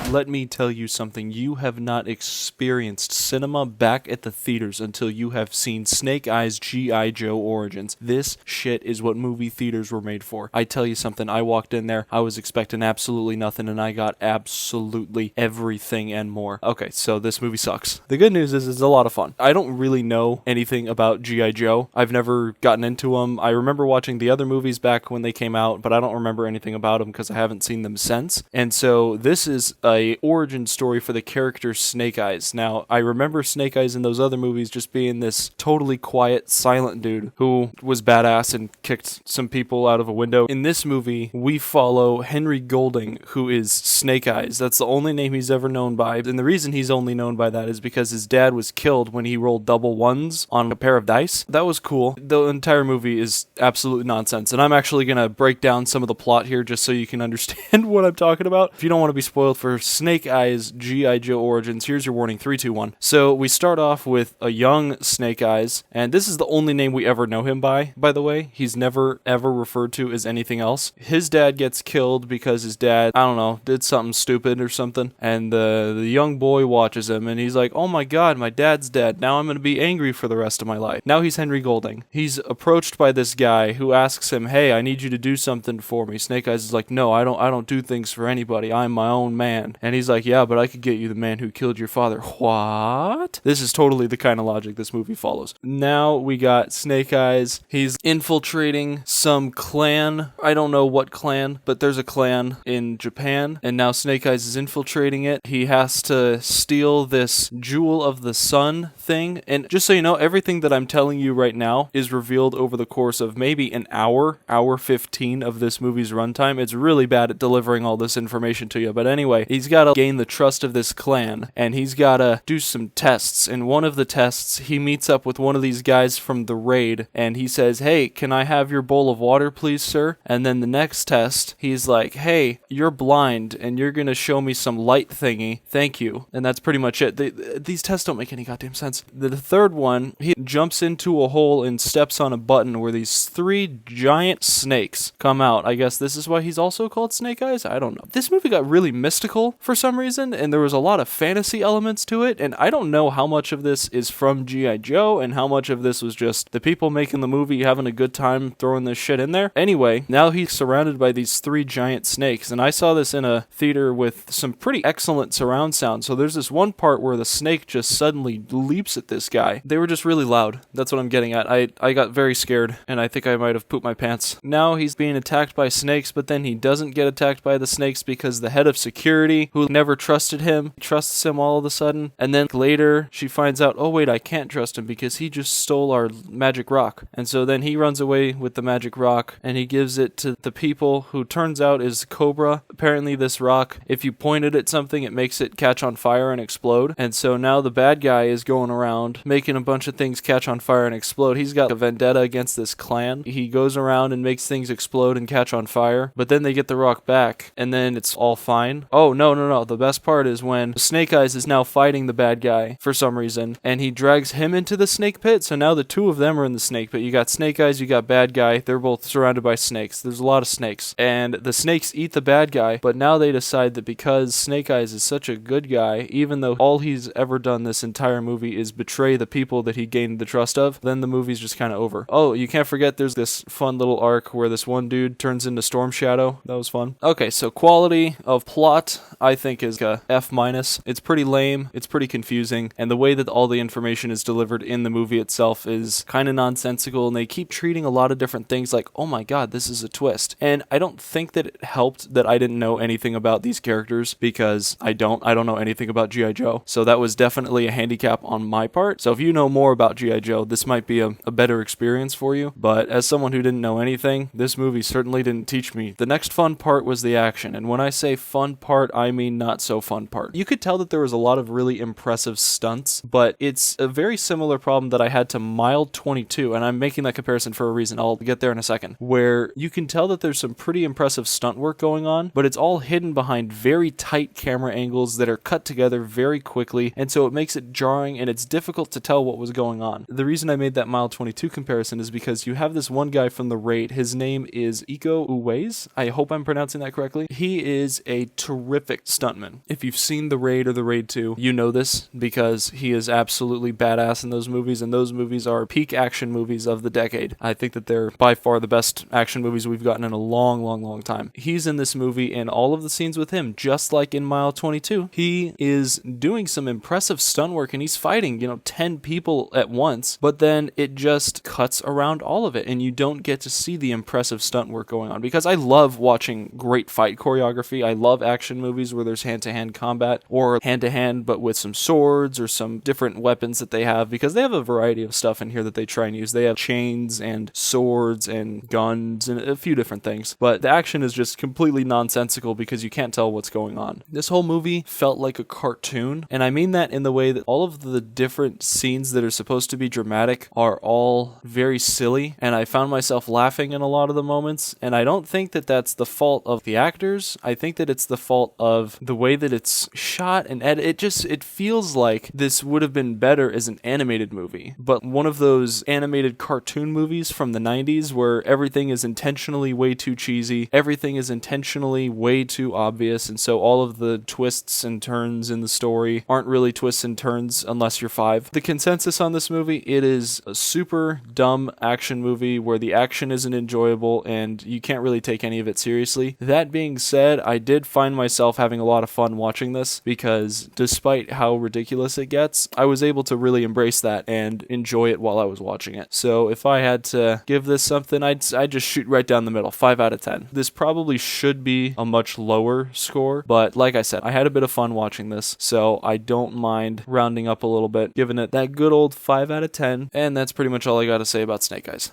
Let me tell you something. You have not experienced cinema back at the theaters until you have seen Snake Eyes G.I. Joe Origins. This shit is what movie theaters were made for. I tell you something, I walked in there, I was expecting absolutely nothing, and I got absolutely everything and more. Okay, so this movie sucks. The good news is it's a lot of fun. I don't really know anything about G.I. Joe. I've never gotten into them. I remember watching the other movies back when they came out, but I don't remember anything about them because I haven't seen them since. And so this is a origin story for the character Snake Eyes. Now, I remember Snake Eyes in those other movies just being this totally quiet, silent dude who was badass and kicked some people out of a window. In this movie, we follow Henry Golding, who is Snake Eyes. That's the only name he's ever known by. And the reason he's only known by that is because his dad was killed when he rolled double ones on a pair of dice. That was cool. The entire movie is absolute nonsense. And I'm actually going to break down some of the plot here just so you can understand what I'm talking about. If you don't want to be spoiled for Snake Eyes G.I. Joe Origins, here's your warning. 3, 2, 1. So we start off with a young Snake Eyes, and this is the only name we ever know him by the way. He's never ever referred to as anything else. His dad gets killed because his dad, I don't know, did something stupid or something, and the young boy watches him, and he's like, oh my god, my dad's dead. Now I'm going to be angry for the rest of my life. Now he's Henry Golding. He's approached by this guy who asks him, hey, I need you to do something for me. Snake Eyes is like, no, I don't do things for anybody. I'm my own man. And he's like, yeah, but I could get you the man who killed your father. What? This is totally the kind of logic this movie follows. Now we got Snake Eyes. He's infiltrating some clan. I don't know what clan, but there's a clan in Japan, and now Snake Eyes is infiltrating it. He has to steal this Jewel of the Sun thing, and just so you know, everything that I'm telling you right now is revealed over the course of maybe an hour 15 of this movie's runtime. It's really bad at delivering all this information to you, but anyway, he's got to gain the trust of this clan, and he's got to do some tests. In one of the tests, he meets up with one of these guys from the raid, and he says, hey, can I have your bowl of water, please, sir? And then the next test, he's like, hey, you're blind, and you're gonna show me some light thingy. Thank you. And that's pretty much it. These tests don't make any goddamn sense. The third one, he jumps into a hole and steps on a button where these 3 giant snakes come out. I guess this is why he's also called Snake Eyes? I don't know. This movie got really mystical for some reason, and there was a lot of fantasy elements to it, and I don't know how much of this is from G.I. Joe and how much of this was just the people making the movie having a good time throwing this shit in there. Anyway, now he's surrounded by these 3 giant snakes, and I saw this in a theater with some pretty excellent surround sound. So there's this one part where the snake just suddenly leaps at this guy. They were just really loud. That's what I'm getting at. I got very scared, and I think I might have pooped my pants. Now he's being attacked by snakes, but then he doesn't get attacked by the snakes because the head of security, who never trusted him, trusts him all of a sudden. And then later, she finds out, oh wait, I can't trust him because he just stole our magic rock. And so then he runs away with the magic rock, and he gives it to the people, who turns out is Cobra. Apparently this rock, if you point it at something, it makes it catch on fire and explode. And so now the bad guy is going around making a bunch of things catch on fire and explode. He's got a vendetta against this clan. He goes around and makes things explode and catch on fire, but then they get the rock back, and then it's all fine. Oh, no. The best part is when Snake Eyes is now fighting the bad guy for some reason, and he drags him into the snake pit, so now the 2 of them are in the snake pit. You got Snake Eyes, you got bad guy. They're both surrounded by snakes. There's a lot of snakes, and the snakes eat the bad guy, but now they decide that because Snake Eyes is such a good guy, even though all he's ever done this entire movie is betray the people that he gained the trust of, then the movie's just kind of over. Oh, you can't forget there's this fun little arc where this one dude turns into Storm Shadow. That was fun. Okay, so quality of plot, I think, is a F-. It's pretty lame, it's pretty confusing, and the way that all the information is delivered in the movie itself is kind of nonsensical, and they keep treating a lot of different things like, oh my god, this is a twist. And I don't think that it helped that I didn't know anything about these characters, because I don't know anything about G.I. Joe, so that was definitely a handicap on my part. So if you know more about G.I. Joe, this might be a better experience for you, but as someone who didn't know anything, this movie certainly didn't teach me. The next fun part was the action, and when I say fun part, I mean not so fun part. You could tell that there was a lot of really impressive stunts, but it's a very similar problem that I had to Mild 22, and I'm making that comparison for a reason. I'll get there in a second, where you can tell that there's some pretty impressive stunt work going on, but it's all hidden behind very tight camera angles that are cut together very quickly, and so it makes it jarring, and it's difficult to tell what was going on. The reason I made that Mild 22 comparison is because you have this one guy from the raid. His name is Iko Uwais. I hope I'm pronouncing that correctly. He is a terrific perfect stuntman. If you've seen The Raid or The Raid 2, you know this because he is absolutely badass in those movies, and those movies are peak action movies of the decade. I think that they're by far the best action movies we've gotten in a long, long, long time. He's in this movie, and all of the scenes with him, just like in Mile 22, he is doing some impressive stunt work, and he's fighting, 10 people at once, but then it just cuts around all of it, and you don't get to see the impressive stunt work going on, because I love watching great fight choreography. I love action movies where there's hand-to-hand combat, or hand-to-hand but with some swords or some different weapons that they have, because they have a variety of stuff in here that they try and use. They have chains and swords and guns and a few different things, but the action is just completely nonsensical because you can't tell what's going on. This whole movie felt like a cartoon, and I mean that in the way that all of the different scenes that are supposed to be dramatic are all very silly, and I found myself laughing in a lot of the moments, and I don't think that that's the fault of the actors. I think that it's the fault of the way that it's shot and edited. It feels like this would have been better as an animated movie, but one of those animated cartoon movies from the 90s where everything is intentionally way too cheesy, everything is intentionally way too obvious, and so all of the twists and turns in the story aren't really twists and turns unless you're 5. The consensus on this movie, it is a super dumb action movie where the action isn't enjoyable and you can't really take any of it seriously. That being said, I did find myself having a lot of fun watching this because despite how ridiculous it gets, I was able to really embrace that and enjoy it while I was watching it. So if I had to give this something, I'd just shoot right down the middle, 5 out of 10. This probably should be a much lower score, but like I said, I had a bit of fun watching this, so I don't mind rounding up a little bit, giving it that good old 5 out of 10, and that's pretty much all I gotta say about Snake Eyes.